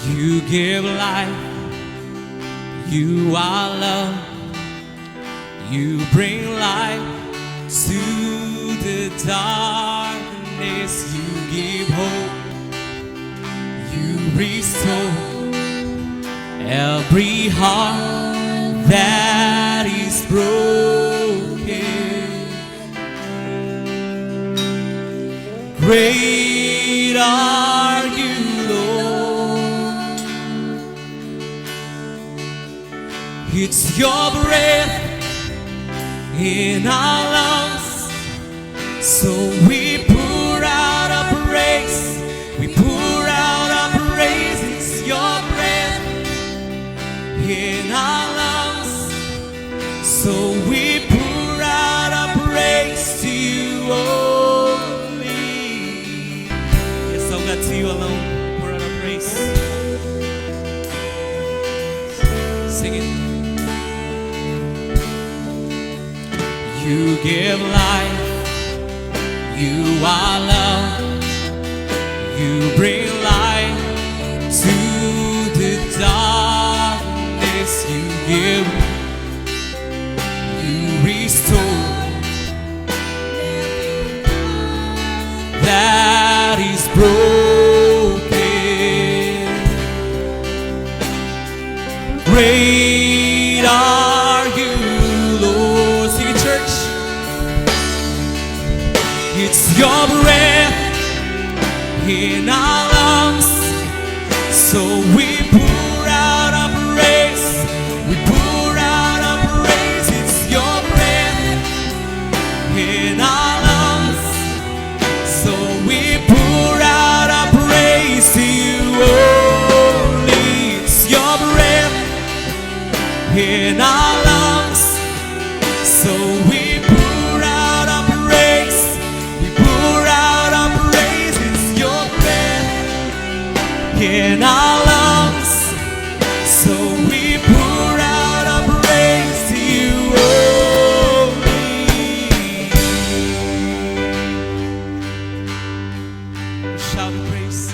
You give life, you are love. You bring light to the darkness. You give hope, you restore every heart that is broken. Great are you, Lord. It's your breath in our lungs, so we pour out our praise. We pour out our praise. It's your breath in our lungs, so we pour out our praise to you only. Yes, oh God, to you alone, pour out our praise. Sing it. You give life, you are love. You bring light to the darkness. You give, you restore that is broken. Great are you, Lord. Sing it, church. It's your breath in our lungs, so we pour out our praise. We pour out our praise. It's your breath in our lungs, so we pour out our praise to you only. It's your breath in our lungs, so we pour out our praise. We pour out our praise. It's your breath in our lungs, so we pour out our praise to you only. Shout and praise.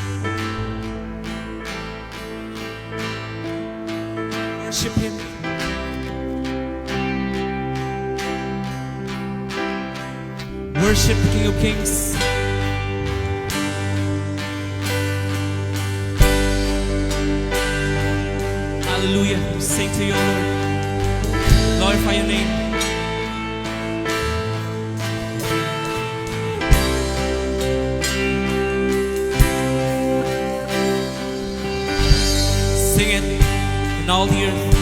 Worship Him. Worship the King of Kings. Hallelujah. We sing to you, Lord. Glorify your name. Sing it in all the earth.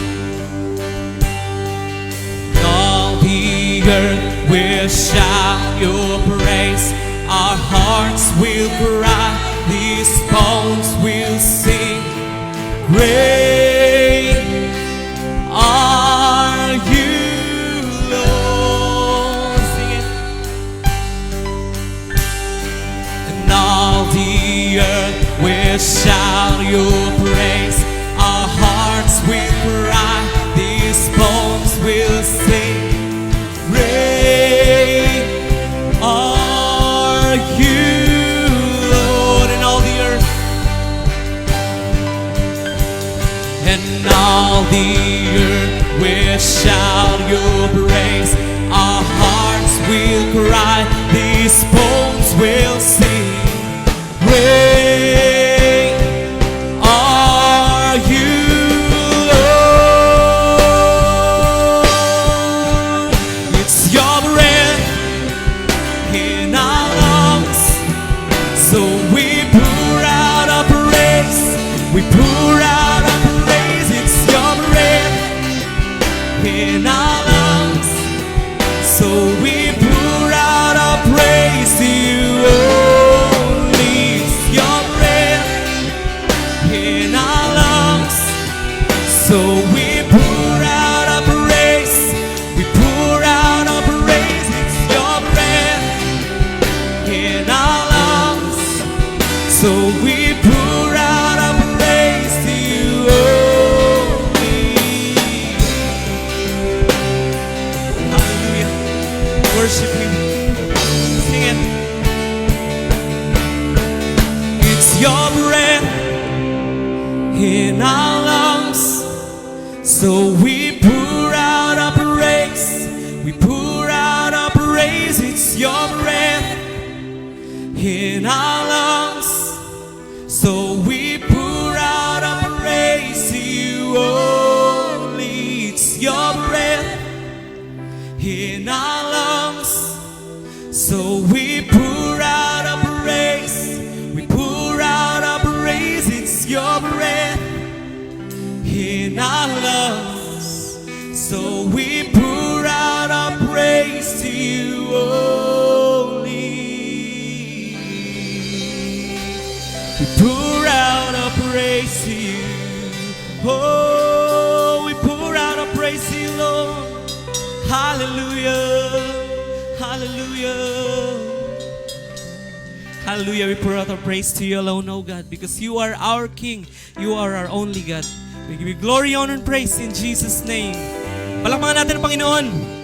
In all the earth we'll shout your praise. Our hearts will cry. These bones will sing. Great are you, Lord. Sing it. And all the earth will shout your praise. Our hearts will cry. These bones will sing. Great are you, Lord, in all the earth. And all the earth will shout your praise. Our hearts will cry. These bones will sing. Great are you, Lord. It's your breath in our lungs, so we pour out our praise. We pour out our praise. It's your breath in our lungs, so we pour out our praise to you only. It's your breath in our lungs, so we pour out our praise. We pour out our praise. It's your breath in our lungs, so we pour out our praise to you only. Hallelujah. Worship Him. Sing it. It's your breath in our lungs. So we pour out our praise, we pour out our praise. It's your breath in our lungs. So we pour out our praise to you only. It's your breath in our lungs. So we pour out our praise, we pour out our praise. It's your breath in our lungs. So we pour out our praise to you only. We pour out our praise to you. Oh, we pour out our praise to you, Lord. Hallelujah. Hallelujah. Hallelujah. We pour out our praise to you alone, oh God, because you are our King. You are our only God. We give you glory, honor, and praise in Jesus' name. Palakpakan natin ang Panginoon.